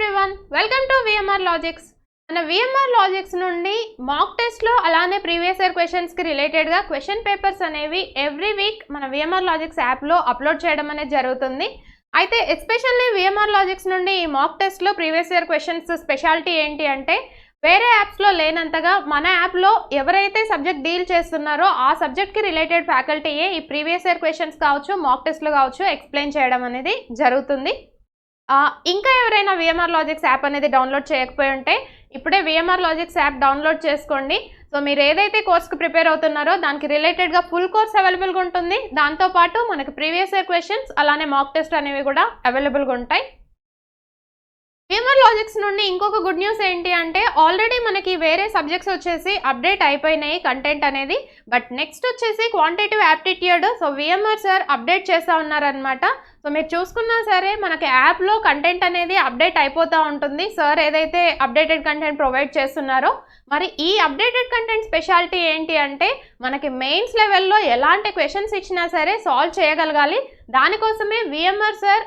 Everyone, welcome to VMR logics. మన VMR logics నుండి మాక్ టెస్ట్లో అలానే ప్రీవియస్ ఇయర్ క్వశ్చన్స్కి రిలేటెడ్గా క్వశ్చన్ పేపర్స్ అనేవి ఎవ్రీ వీక్ మన VMR లాజిక్స్ యాప్లో అప్లోడ్ చేయడం అనేది జరుగుతుంది. అయితే ఎస్పెషల్లీ VMR లాజిక్స్ నుండి ఈ మాక్ టెస్ట్లో ప్రీవియస్ ఇయర్ క్వశ్చన్స్ స్పెషాలిటీ ఏంటి అంటే వేరే యాప్స్లో లేనంతగా మన యాప్లో ఎవరైతే సబ్జెక్ట్ డీల్ చేస్తున్నారో ఆ సబ్జెక్ట్కి రిలేటెడ్ ఫ్యాకల్టీయే ఈ ప్రీవియస్ ఇయర్ క్వశ్చన్స్ కావచ్చు, మాక్ టెస్ట్లు కావచ్చు ఎక్స్ప్లెయిన్ చేయడం అనేది జరుగుతుంది. ఇంకా ఎవరైనా VMR లాజిక్స్ యాప్ అనేది డౌన్లోడ్ చేయకపోయి ఉంటే ఇప్పుడే VMR లాజిక్స్ యాప్ డౌన్లోడ్ చేసుకోండి. సో మీరు ఏదైతే కోర్స్కి ప్రిపేర్ అవుతున్నారో దానికి రిలేటెడ్గా ఫుల్ కోర్స్ అవైలబుల్గా ఉంటుంది. దాంతోపాటు మనకి ప్రీవియస్ ఇయర్ క్వశ్చన్స్ అలానే మాక్ టెస్ట్ అనేవి కూడా అవైలబుల్గా ఉంటాయి. VMR లాజిక్స్ నుండి ఇంకొక గుడ్ న్యూస్ ఏంటి అంటే ఆల్రెడీ మనకి వేరే సబ్జెక్ట్స్ వచ్చేసి అప్డేట్ అయిపోయినాయి కంటెంట్ అనేది. బట్ నెక్స్ట్ వచ్చేసి quantitative aptitude. So VMR sir update చేస్తూ ఉన్నారనమాట. సో మీరు చూసుకున్నా సరే మనకి యాప్లో కంటెంట్ అనేది అప్డేట్ అయిపోతూ ఉంటుంది. సార్ ఏదైతే అప్డేటెడ్ కంటెంట్ ప్రొవైడ్ చేస్తున్నారో మరి ఈ అప్డేటెడ్ కంటెంట్ స్పెషాలిటీ ఏంటి అంటే మనకి మెయిన్స్ లెవెల్లో ఎలాంటి క్వశ్చన్స్ ఇచ్చినా సరే సాల్వ్ చేయగలగాలి. దానికోసమే VMR sir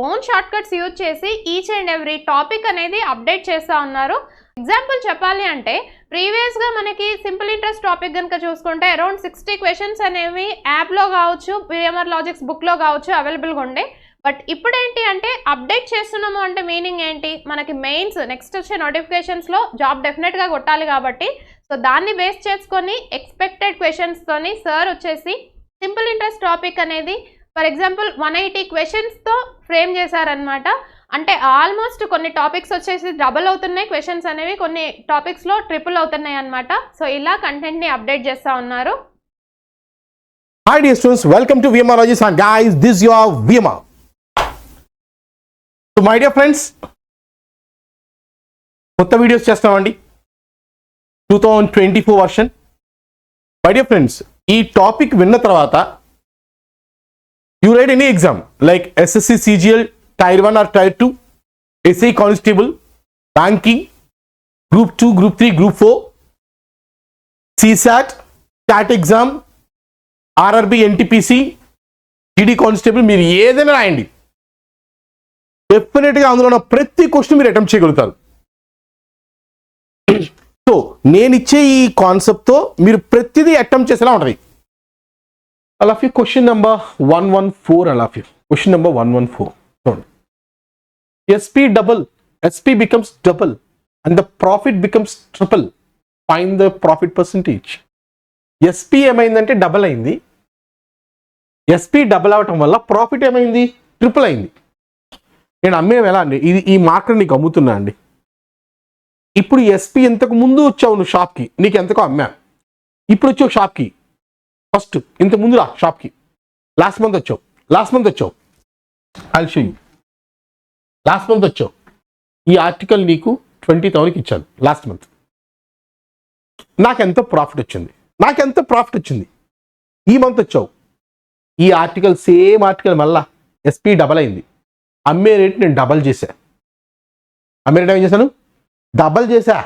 own short cuts use చేసి ఈచ్ అండ్ ఎవ్రీ టాపిక్ అనేది అప్డేట్ చేస్తూ ఉన్నారు. ఎగ్జాంపుల్ చెప్పాలి అంటే ప్రీవియస్గా మనకి సింపుల్ ఇంట్రెస్ట్ టాపిక్ కనుక చూసుకుంటే అరౌండ్ 60 క్వశ్చన్స్ అనేవి యాప్లో కావచ్చు, VMR లాజిక్స్ బుక్లో కావచ్చు అవైలబుల్గా ఉండే. బట్ ఇప్పుడు ఏంటి అంటే అప్డేట్ చేస్తున్నాము అంటే మీనింగ్ ఏంటి, మనకి మెయిన్స్ నెక్స్ట్ వచ్చే నోటిఫికేషన్స్లో జాబ్ డెఫినెట్గా కొట్టాలి కాబట్టి సో దాన్ని బేస్ చేసుకొని ఎక్స్పెక్టెడ్ క్వశ్చన్స్తోని సార్ వచ్చేసి సింపుల్ ఇంట్రెస్ట్ టాపిక్ అనేది ఫర్ ఎగ్జాంపుల్ 180 క్వశ్చన్స్తో ఫ్రేమ్ చేశారనమాట. అంటే ఆల్మోస్ట్ కొన్ని టాపిక్స్ వచ్చేసి డబుల్ అవుతున్నాయి క్వశ్చన్స్ అనేవి, కొన్ని టాపిక్స్లో ట్రిపుల్ అవుతున్నాయి అనమాట. సో ఇలా కంటెంట్ని అప్డేట్ చేస్తూ ఉన్నారు. Hi dear students, welcome to VMR Logics and guys, this is your VMR. So my dear friends, కొత్త వీడియోస్ చేస్తామండి 2024 వర్షన్. My dear friends, ఈ టాపిక్ విన్న తర్వాత you write any exam like SSC CGL Tier 1 or Tier 2, SI Constable, Banking, Group 2, Group 3, Group 4, CSAT, CAT exam, RRB, NTPC, GD Constable, మీరు ఏదైనా రాయండి డెఫినెట్గా అందులో ఉన్న ప్రతి క్వశ్చన్ మీరు అటెంప్ట్ చేయగలుగుతారు. సో నేను ఇచ్చే ఈ కాన్సెప్ట్తో మీరు ప్రతిదీ అటెంప్ట్ చేసేలా ఉంటుంది. I love you. Question number 114. I love you. Question number 114. SP double. SP becomes double and the profit becomes triple. Find the profit percentage. SP ఏమైందంటే డబల్ అయింది. SP డబల్ అవటం వల్ల ప్రాఫిట్ ఏమైంది, ట్రిపుల్ అయింది. నేను అమ్మేవి ఎలా అండి, ఇది ఈ మార్కెట్ నీకు అమ్ముతున్నా అండి. ఇప్పుడు SP ఎంతకు ముందు వచ్చావు నువ్వు షాప్కి, నీకు ఎంతకో అమ్మా. ఇప్పుడు వచ్చావు షాప్కి, ఫస్ట్ ఇంత ముందు రా షాప్కి, లాస్ట్ మంత్ వచ్చావు I show you. Last month వచ్చావు, ఈ ఆర్టికల్ నీకు 20,000కి ఇచ్చాను లాస్ట్ మంత్. నాకెంత ప్రాఫిట్ వచ్చింది. ఈ మంత్ వచ్చావు, ఈ ఆర్టికల్ సేమ్ ఆర్టికల్ మళ్ళా SP డబల్ అయింది. అమ్మే రేట్ నేను డబల్ చేశా. అమ్మే రేట్ ఏం చేశాను, డబల్ చేశా.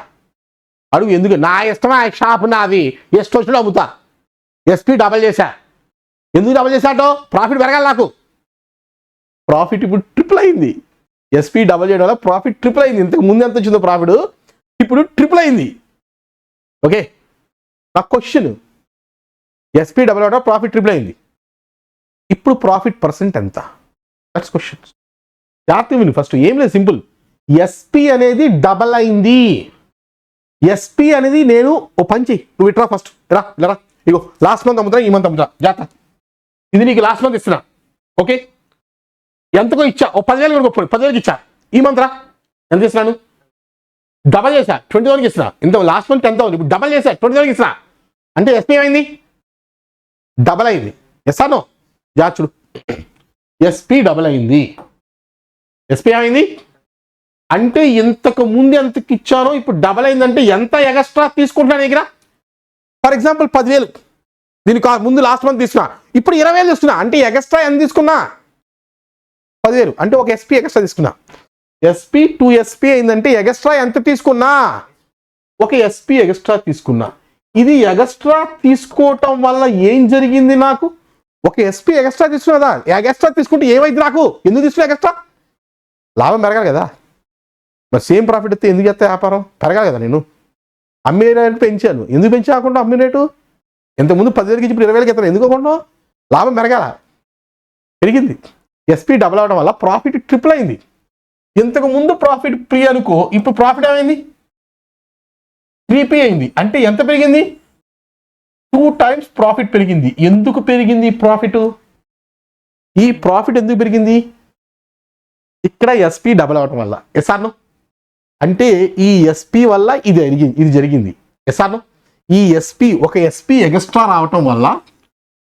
అడుగు ఎందుకు, నా ఇష్టమా, షాప్ నాది, ಎಷ್ಟು వచ్చినా అమ్ముతా. SP డబల్ చేశా. ఎందుకు డబల్ చేశాటో, ప్రాఫిట్ పెరగాలి నాకు. ప్రాఫిట్ ఇప్పుడు ట్రిపుల్ అయింది. SP డబల్ చేయడం వల్ల ప్రాఫిట్ ట్రిపుల్ అయింది. ఇంతకు ముందు ఎంత వచ్చిందో ప్రాఫిట్ ఇప్పుడు ట్రిపుల్ అయింది. ఓకే, నా క్వశ్చన్ SP డబల్ అవడం ప్రాఫిట్ ట్రిపుల్ అయింది, ఇప్పుడు ప్రాఫిట్ పర్సెంట్ ఎంత, దట్స్ క్వశ్చన్. జాగ్రత్త విను. ఫస్ట్ ఏం లేదు, సింపుల్. SP అనేది డబల్ అయింది. SP అనేది నేను ఓ పంచి, నువ్వు ఇట్రా ఫస్ట్ రా. ఇగో లాస్ట్ మంత్ అమ్ముతా, ఈ మంత్ అమ్ముతా, జాగ్రత్త. ఇది నీకు లాస్ట్ మంత్ ఇస్తున్నా. ఓకే, ఎంతకో ఇచ్చా, ఓ 10,000 కొనుక్కో, 10,000కి ఇచ్చా. ఈ మంత్ రా, ఎంత ఇస్తున్నాను, డబల్ చేశా, 20,000కి ఇస్తున్నా. ఇంత లాస్ట్ మంత్ 10,000, ఇప్పుడు డబల్ చేశా, 20,000కి ఇస్తున్నా. అంటే SP ఏమైంది, డబల్ అయింది. ఎస్ఆనో జాచుడు, SP డబల్ అయింది. SP ఏమైంది అంటే ఇంతకు ముందు ఎంతకి ఇచ్చానో ఇప్పుడు డబల్ అయిందంటే ఎంత ఎక్స్ట్రా తీసుకుంటున్నాను దగ్గర. ఫర్ ఎగ్జాంపుల్ 10,000 దీనికి ముందు లాస్ట్ మంత్ తీసుకున్నా, ఇప్పుడు 20,000 తీసుకున్నా. అంటే ఎక్స్ట్రా ఎంత తీసుకున్నా, 10,000 అంటే ఒక SP ఎక్స్ట్రా తీసుకున్నా. SP 2 SP అయిందంటే ఎక్స్ట్రా ఎంత తీసుకున్నా, ఒక SP ఎక్స్ట్రా తీసుకున్నా. ఇది ఎక్స్ట్రా తీసుకోవటం వల్ల ఏం జరిగింది, నాకు ఒక SP ఎక్స్ట్రా తీసుకున్నదా. ఎక్స్ట్రా తీసుకుంటే ఏమైంది, నాకు ఎందుకు తీసుకున్నా ఎక్స్ట్రా, లాభం పెరగాలి కదా, మరి సేమ్ ప్రాఫిట్ అయితే ఎందుకు చేస్తా వ్యాపారం? పెరగాలి కదా. నేను అమ్మే రేటు పెంచాను, ఎందుకు పెంచాకుండా అమ్మే రేటు? ఇంతకుముందు 10,000కి ఇప్పుడు 20,000కి ఇస్తాను, ఎందుకు కొన్నావు? లాభం పెరగాల, పెరిగింది. ఎస్పీ డబుల్ అవడం వల్ల ప్రాఫిట్ ట్రిపుల్ అయింది. ఇంతకు ముందు ప్రాఫిట్ 3 అనుకో, ఇప్పుడు ప్రాఫిట్ ఏమైంది? 3p అయింది. అంటే ఎంత పెరిగింది? 2 times ప్రాఫిట్ పెరిగింది. ఎందుకు పెరిగింది ప్రాఫిట్? ఈ ప్రాఫిట్ ఎందుకు పెరిగింది? ఇక్కడ ఎస్పీ డబుల్ అవడం వల్ల. ఎస్ఆర్ను అంటే ఈ ఎస్పీ వల్ల ఇది జరిగింది. ఎస్ఆర్ను ఈ ఒక ఎస్పీ ఎగస్ట్రా రావటం వల్ల,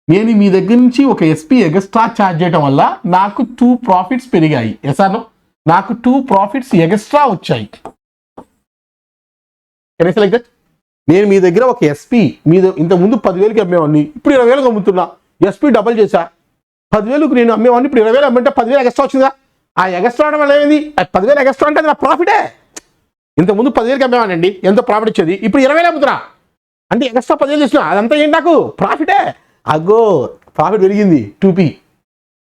నేను మీ దగ్గర నుంచి ఒక ఎస్పీ ఎగస్ట్రా ఛార్జ్ చేయడం వల్ల నాకు 2 ప్రాఫిట్స్ పెరిగాయి. ఎస్ఆర్ను నాకు 2 ప్రాఫిట్స్ ఎగస్ట్రా వచ్చాయి. Like that. నేను మీ దగ్గర ఒక ఎస్పీ ఇంతకుముందు 10,000కి అమ్మేవాడిని, ఇప్పుడు 20,000కి అమ్ముతున్నా. ఎస్పీ డబుల్ చేశా. 10,000కి నేను అమ్మేవాడిని, ఇప్పుడు 20,000 అమ్మంటే 10,000 ఎగస్ట్రా వచ్చిందా? ఆ ఎగస్ట్రా అవడం వల్ల ఏమైంది? 10,000 ఎగస్ట్రా అంటే అది నా ప్రాఫిటే. ఇంతకుముందు 10,000కి అమ్మేవాడినండి, ఎంతో ప్రాఫిట్ వచ్చేది. ఇప్పుడు 20,000 అమ్ముతున్నా అంటే ఎగస్ట్రా 10,000 తీసుకున్నా, అదంతా ఏంటి? నాకు ప్రాఫిటే. అగో ప్రాఫిట్ పెరిగింది 2p.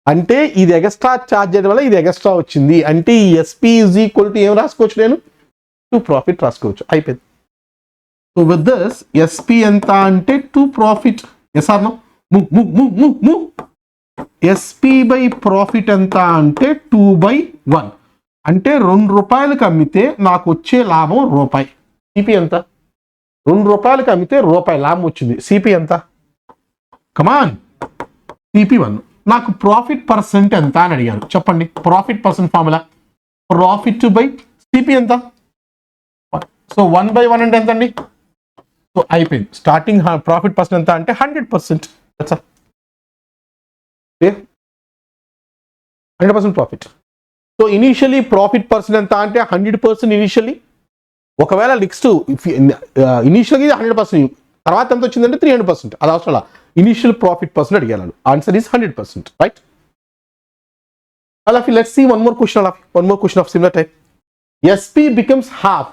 అంటే ఇది ఎగస్ట్రా ఛార్జ్ చేయడం వల్ల ఇది ఎగస్ట్రా వచ్చింది. అంటే ఈ ఎస్పీ ఈజ్ ఈక్వల్ టు ఏం రాసుకోవచ్చు? నేను 2 ప్రాఫిట్ రాసుకోవచ్చు. అయిపోయింది. సో విత్ దిస్ ఎస్పీ ఎంత అంటే 2 profit. Yes or no? SP by profit ఎంత అంటే 2/1. అంటే ₹2 అమ్మితే నాకు వచ్చే లాభం రూపాయి. సిపి ఎంత? ₹2 అమ్మితే రూపాయి లాభం వచ్చింది. సిపి ఎంత? కమాన్, సిపి 1. నాకు ప్రాఫిట్ పర్సెంట్ ఎంత అని అడిగాను, చెప్పండి. Profit percent formula profit by CP ఎంత? సో 1/1 అంటే ఎంత అండి? సో అయిపోయింది. స్టార్టింగ్ ప్రాఫిట్ పర్సెంట్ ఎంత అంటే 100%. 100% profit. So initially profit percent ఎంత అంటే 100% ఇనీషియలీ. ఒకవేళ నెక్స్ట్ ఇనీషియల్గా 100%, తర్వాత ఎంత వచ్చిందంటే 300%. అది అవసరం. ఇనీషియల్ ప్రాఫిట్ పర్సెంట్ అడిగాను. Answer is 100%, right? అలాగే let's see one more question of similar type. SP becomes half.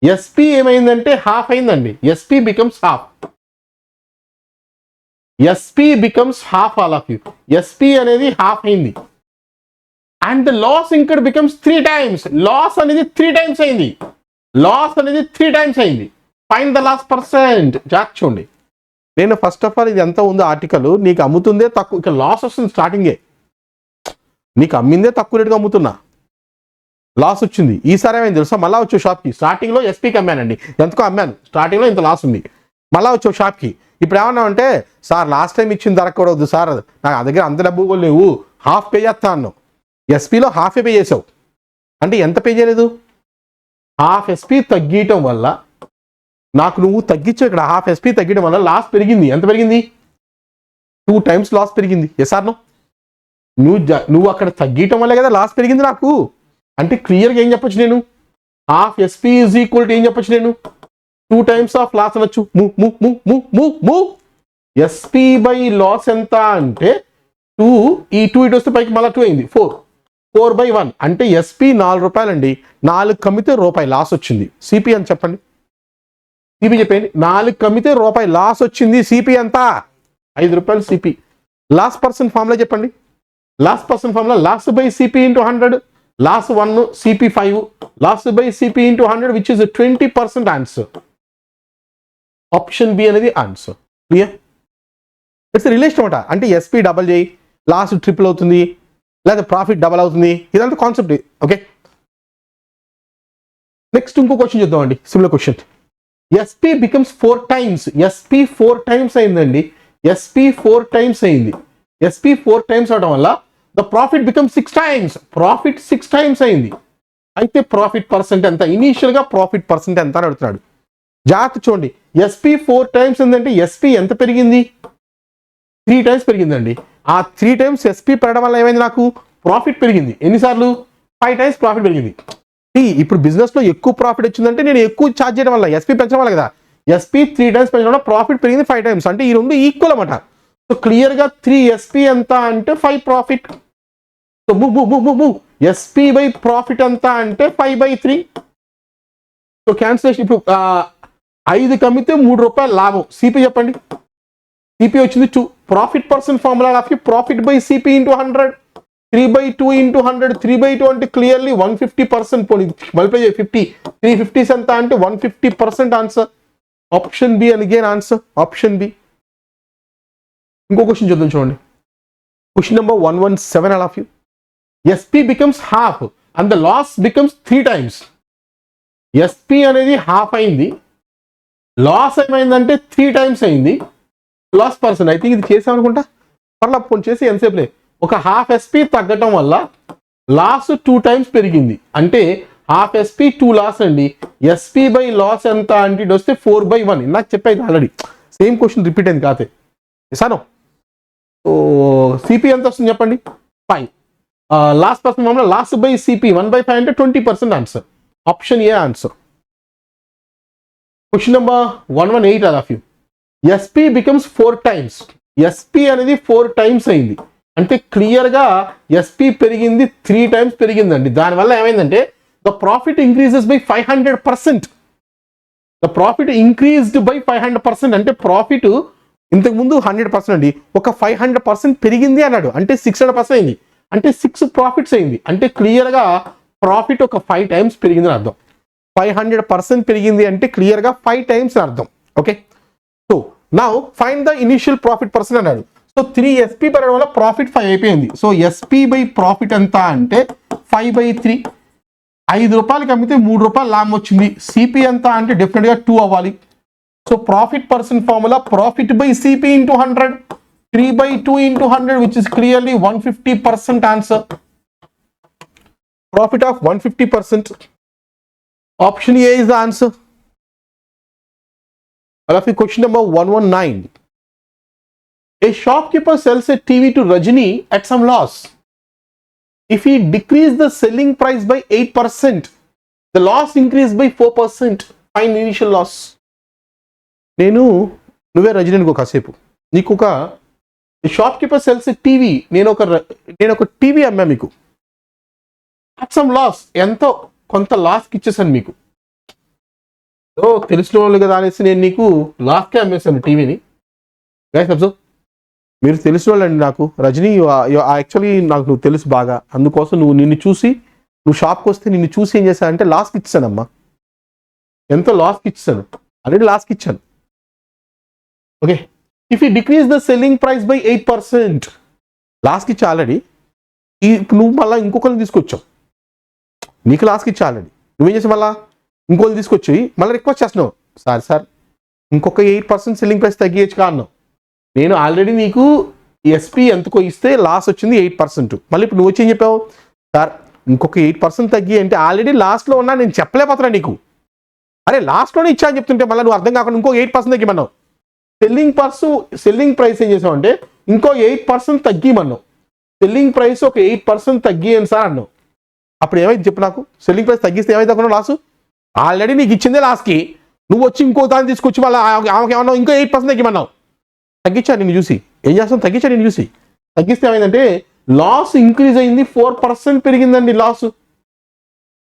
SP ఏమైందంటే హాఫ్ అయిందండి. SP becomes half. SP becomes half. All of you, SP అనేది హాఫ్ అయింది. And the loss incurred becomes 3 times. Loss అనేది 3 times అయింది. Find the loss percent. జాగ్రత్త చూడండి. నేను first of all ఇది ఎంత ఉందో ఆర్టికల్, నీకు అమ్ముతుందే తక్కువ, ఇక లాస్ వస్తుంది స్టార్టింగే. నీకు అమ్మిందే తక్కువ రేటుగా అమ్ముతున్నా, లాస్ వచ్చింది. ఈసారి ఏమైంది తెలుసా? మళ్ళీ వచ్చే షాప్కి. స్టార్టింగ్లో ఎస్పీకి అమ్మానండి, ఎంతకో అమ్మాను. స్టార్టింగ్లో ఇంత లాస్ ఉంది. మళ్ళీ వచ్చే షాప్కి. ఇప్పుడు ఏమన్నామంటే, సార్ లాస్ట్ టైం ఇచ్చిన ధర కూడా వద్దు సార్, నాకు ఆ దగ్గర అంత డబ్బు కూడా లేవు, హాఫ్ పే చేస్తా అన్నావు. ఎస్పీలో హాఫే పే చేసావు. అంటే ఎంత పే చేయలేదు? హాఫ్ ఎస్పీ తగ్గటం వల్ల నాకు నువ్వు తగ్గించావు. ఇక్కడ హాఫ్ ఎస్పీ తగ్గడం వల్ల లాస్ పెరిగింది. ఎంత పెరిగింది? 2 times లాస్ పెరిగింది. Yes or no? నువ్వు అక్కడ తగ్గటం వల్ల కదా లాస్ పెరిగింది నాకు. అంటే క్లియర్గా ఏం చెప్పొచ్చు నేను? Half SP is equal to ఏం చెప్పొచ్చు నేను? 2 times ఆఫ్ లాస్ అనొచ్చు. ఎస్పీ బై లాస్ ఎంత అంటే 2, ఈ 2 ఇటు వస్తే పైకి మళ్ళీ 2 అయింది, 4/1. అంటే ఎస్పీ ₹4 అండి. 4 కమ్మితే రూపాయి లాస్ వచ్చింది. సిపి అని చెప్పండి. సిపి చెప్పండి. 4 కమ్మితే రూపాయి లాస్ వచ్చింది. సిపి ఎంత? ₹5 సిపి. లాస్ పర్సెంట్ ఫార్ములా చెప్పండి. Loss percent formula loss by CP into 100. Loss 1 CP 5. Loss by CP into 100 which is 20% answer. Option B అనేది ఆన్సర్. క్లియర్? ఇట్స్ రిలేషన్ అనమాట. అంటే ఎస్పీ డబల్ చేయి, loss triple అవుతుంది, లేదా profit double అవుతుంది. ఇదంతా concept. Okay, next ఇంకో question చూద్దామండి. Similar question. SP becomes 4 times. SP 4 times అయిందండి. ఎస్పీ 4 times అయింది. ఎస్పీ 4 times అవడం వల్ల the profit become 6 times. Profit 6 times అయింది. అయితే ప్రాఫిట్ పర్సెంట్ ఎంత? ఇనీషియల్గా ప్రాఫిట్ పర్సెంట్ ఎంత అని అడుగుతున్నాడు. జాగ్రత్త చూడండి. ఎస్పీ 4 times ఏంటంటే ఎస్పీ ఎంత పెరిగింది? 3 times పెరిగిందండి. ఆ 3 times ఎస్పీ పెరగడం వల్ల ఏమైంది? నాకు ప్రాఫిట్ పెరిగింది. ఎన్నిసార్లు? 5 times ప్రాఫిట్ పెరిగింది. ఇప్పుడు బిజినెస్లో ఎక్కువ ప్రాఫిట్ వచ్చిందంటే నేను ఎక్కువ ఛార్జ్ చేయడం వల్ల, ఎస్పీ పెంచడం వల్ల కదా. ఎస్పీ 3 times పెంచడం వల్ల ప్రాఫిట్ పెరిగింది 5 times. అంటే ఈ రెండు ఈక్వల్ అన్నమాట. సో క్లియర్గా 3 ఎస్పీ ఎంత అంటే 5 profit. So SP by profit ఎంత అంటే 5/3. So cancellation. ఇప్పుడు 5 కమ్మితే ₹3 లాభం. సిపి చెప్పండి. సిపి వచ్చింది 2. Profit percent formula of profit by CP into 100. 3/2 into 100, 3/2 అంటే క్లియర్లీ 150%. పోనీ మల్టిప్లై 50, 350 ఎంత అంటే 150% ఆన్సర్. ఆప్షన్ బి అని అగైన్ ఆన్సర్, ఆప్షన్ బి. ఇంకో క్వశ్చన్ చూద్దాం చూడండి. Question number 117 all of you. SP becomes half and the loss becomes 3 times. SP అనేది half అయింది, లాస్ ఏమైందంటే 3 times అయింది. లాస్ పర్సన్ ఐ థింక్ ఇది చేసామనుకుంటా, పర్లా ఫోన్ చేసి ఎంతసేపులే. ఒక హాఫ్ SP తగ్గటం వల్ల లాస్ 2 times పెరిగింది, అంటే హాఫ్ SP 2 లాస్ అండి. SP బై లాస్ ఎంత అంటే ఇటు వస్తే 4/1. నాకు చెప్పేది ఆల్రెడీ సేమ్ క్వశ్చన్ రిపీట్ అయింది కాతే ఇసాను. సో సిపి ఎంత వస్తుంది చెప్పండి, 5. Loss percent formula loss by CP 1/5 అంటే 20% answer. Option A answer. Question number 118 all of you. SP becomes 4 times. SP అనేది 4 times అయింది, అంటే క్లియర్గా SP పెరిగింది 3 times పెరిగిందండి. దానివల్ల ఏమైందంటే the profit increases by 500%. The profit increased by 500%. అంటే ప్రాఫిట్ ఇంతకుముందు 100% అండి, ఒక 500% పెరిగింది అన్నాడు, అంటే 600% అయింది, అంటే 6 ప్రాఫిట్స్ అయింది. అంటే క్లియర్గా ప్రాఫిట్ ఒక 5 times పెరిగిందని అర్థం. 500% పెరిగింది అంటే క్లియర్గా 5 times అర్థం. Okay, so now find the initial profit person అన్నాడు. సో 3 SP పెరగడం వల్ల ప్రాఫిట్ 5 అయిపోయింది. సో SP బై ప్రాఫిట్ ఎంత అంటే 5/3. 5 రూపాయలకి అమ్మితే 3 రూపాయలు లాభం వచ్చింది. సిపి ఎంత అంటే డెఫినెట్గా 2 అవ్వాలి. So profit person formula profit by CP into 100, 3/2 into 100 which is clearly 150% answer. Profit of 150%. Option A is the answer. Question number 119. A shopkeeper sells a TV to Rajini at some loss. If he decreased the selling price by 8%, the loss increased by 4%. Find initial loss. నువ్వే రజనీ అనుకో కాసేపు, నీకు ఒక shop keeper cells TV, నేను ఒక TV అమ్మా మీకు, at some loss, ఎంతో కొంత లాస్కి ఇచ్చేసాను మీకు. సో తెలిసిన వాళ్ళు కదా అనేసి నేను నీకు లాస్కే అమ్మేశాను టీవీని. గైస్ అబ్జర్వ్, మీరు తెలిసిన వాళ్ళండి నాకు. రజనీ యాక్చువల్లీ నాకు నువ్వు తెలుసు బాగా, అందుకోసం నువ్వు షాప్కి వస్తే నిన్ను చూసి ఏం చేశానంటే లాస్కి ఇచ్చానమ్మా. ఎంతో లాస్కి ఇచ్చాను, ఆల్రెడీ లాస్కి ఇచ్చాను. Okay, if you decrease the selling price by 8%, లాస్కి ఇచ్చా ఆల్రెడీ. నువ్వు మళ్ళీ ఇంకొకరిని తీసుకొచ్చావు, నీకు లాస్కి ఇచ్చా ఆల్రెడీ. నువ్వేం చేసావు, మళ్ళీ ఇంకొకరిని తీసుకొచ్చి మళ్ళీ రిక్వెస్ట్ చేస్తున్నావు, సార్ ఇంకొక 8% సెల్లింగ్ ప్రైస్ తగ్గించు కా అన్నావు. నేను ఆల్రెడీ నీకు SP ఎంతకో ఇస్తే లాస్ వచ్చింది 8%. మళ్ళీ ఇప్పుడు నువ్వు వచ్చి ఏం చెప్పావు, సార్ ఇంకొక 8% తగ్గి అంటే ఆల్రెడీ లాస్ట్లో ఉన్నా, నేను చెప్పలేకపోతున్నా నీకు. అరే లాస్ట్లోనే ఇచ్చా అని చెప్తుంటే మళ్ళీ నువ్వు అర్థం కాకుండా ఇంకో 8% తగ్గిమన్నావు. సెల్లింగ్ ప్రైస్ ఏం చేసావు అంటే ఇంకో 8% తగ్గిమన్నావు. సెల్లింగ్ ప్రైస్ ఒక 8% తగ్గియండి సార్ అన్నావు. అప్పుడు ఏమైంది చెప్పు నాకు, సెల్లింగ్ ప్రైస్ తగ్గిస్తే ఏమైతే అనుకున్నావు లాసు? ఆల్రెడీ నీకు ఇచ్చిందే లాస్కి, నువ్వు వచ్చి ఇంకో దాన్ని తీసుకొచ్చి మళ్ళీ ఆమెకి ఏమన్నావు, ఇంకో 8% తగ్గిమన్నావు. తగ్గించా నేను చూసి ఏం చేస్తాను, తగ్గించా నేను చూసి. తగ్గిస్తే ఏమైందంటే లాస్ ఇంక్రీజ్ అయింది, 4% పెరిగిందండి లాస్.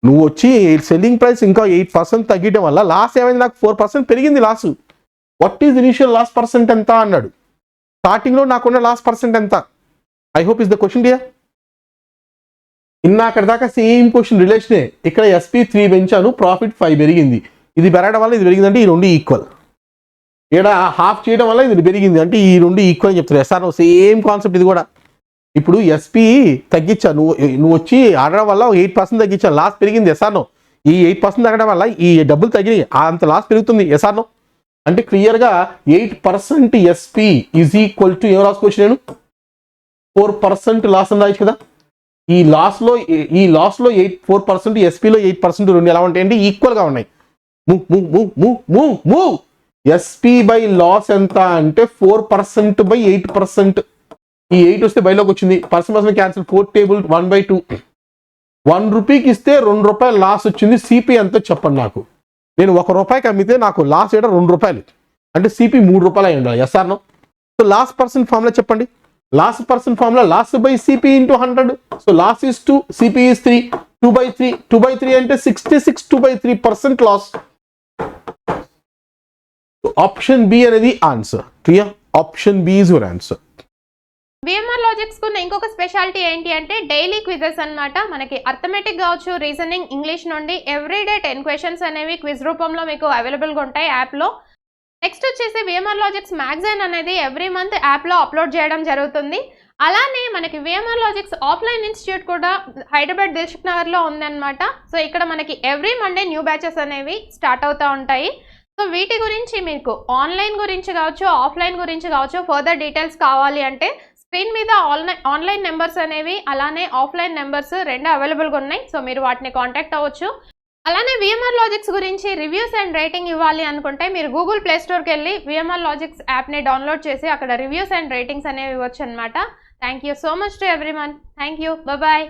నువ్వు వచ్చి సెల్లింగ్ ప్రైస్ ఇంకా 8% తగ్గడం వల్ల లాస్ ఏమైంది, నాకు 4% పెరిగింది loss. What is initial loss percent ఎంత అన్నాడు. స్టార్టింగ్లో నాకున్న లాస్ పర్సెంట్ ఎంత? I hope is the question dear. అక్కడ దాకా సేమ్ క్వశ్చన్ రిలేషనే. ఇక్కడ SP 3 పెంచాను, ప్రాఫిట్ 5 పెరిగింది. ఇది పెరగడం వల్ల ఇది పెరిగిందంటే ఈ రెండు ఈక్వల్. ఇక్కడ హాఫ్ చేయడం వల్ల ఇది పెరిగింది అంటే ఈ రెండు ఈక్వల్ అని చెప్తారు. సార్ సేమ్ కాన్సెప్ట్ ఇది కూడా. ఇప్పుడు SP తగ్గించా, నువ్వు వచ్చి ఆడడం వల్ల 8% తగ్గించాను, లాస్ పెరిగింది. ఎస్ఆర్నో ఈ 8% తగ్గడం వల్ల ఈ డబ్బులు తగ్గినాయి, అంత లాస్ పెరుగుతుంది. ఎస్ఆర్నో అంటే క్లియర్గా 8% SP ఈజ్ ఈక్వల్ టు ఏం రాసుకోవచ్చు నేను, 4% లాస్ అని రాయొచ్చు కదా. ఈ లాస్లో 4% SPలో 8% రెండు ఎలా ఉంటాయండి, ఈక్వల్గా ఉన్నాయి. మూవ్ SP బై లాస్ ఎంత అంటే 4% బై 8%. ఈ 8 వస్తే బయలోకి వచ్చింది, పర్సన్ క్యాన్సిల్, 4 టేబుల్ 1/2. 1 రూపీకి ఇస్తే 2 రూపాయలు లాస్ వచ్చింది. సిపి ఎంతో చెప్పండి నాకు. నేను 1 రూపాయికి అమ్మితే నాకు లాస్ చేయడం 2 రూపాయలు, అంటే సిపి 3 రూపాయలు అయి ఉండాలి. Yes or no? So loss percent formula చెప్పండి. Loss percent formula loss by CP into 100. So loss is 2, CP is 3, 2/3. 2/3 అంటే 66, 2/3% లాస్. ఆప్షన్ బి అనేది answer. Clear? Option B is your answer. VMR Logics కున్న ఇంకొక speciality ఏంటి అంటే daily quizzes అన్నమాట. మనకి arithmetic కావచ్చు, రీజనింగ్, ఇంగ్లీష్ నుండి ఎవ్రీడే 10 క్వశ్చన్స్ అనేవి క్విజ్ రూపంలో మీకు అవైలబుల్గా ఉంటాయి యాప్లో. నెక్స్ట్ వచ్చేసి విఎంఆర్ లాజిక్స్ మ్యాగజైన్ అనేది ఎవ్రీ మంత్ యాప్లో అప్లోడ్ చేయడం జరుగుతుంది. అలానే మనకి విఎంఆర్ లాజిక్స్ ఆఫ్లైన్ ఇన్స్టిట్యూట్ కూడా హైదరాబాద్ దిల్సుఖ్ నగర్లో ఉందన్నమాట. సో ఇక్కడ మనకి ఎవ్రీ మండే న్యూ బ్యాచెస్ అనేవి స్టార్ట్ అవుతూ ఉంటాయి. సో వీటి గురించి మీకు ఆన్లైన్ గురించి కావచ్చు, ఆఫ్లైన్ గురించి కావచ్చు ఫర్దర్ డీటెయిల్స్ కావాలి అంటే స్క్రీన్ మీద ఆన్లైన్ నెంబర్స్ అనేవి అలానే ఆఫ్లైన్ నెంబర్స్ రెండు అవైలబుల్గా ఉన్నాయి. సో మీరు వాటిని కాంటాక్ట్ అవ్వచ్చు. అలానే విఎంఆర్ లాజిక్స్ గురించి రివ్యూస్ అండ్ రేటింగ్ ఇవ్వాలి అనుకుంటే మీరు గూగుల్ ప్లే స్టోర్కి వెళ్ళి విఎంఆర్ లాజిక్స్ యాప్ని డౌన్లోడ్ చేసి అక్కడ రివ్యూస్ అండ్ రేటింగ్స్ అనేవి ఇవ్వచ్చు అనమాట. Thank you so much to everyone. Thank you. Bye.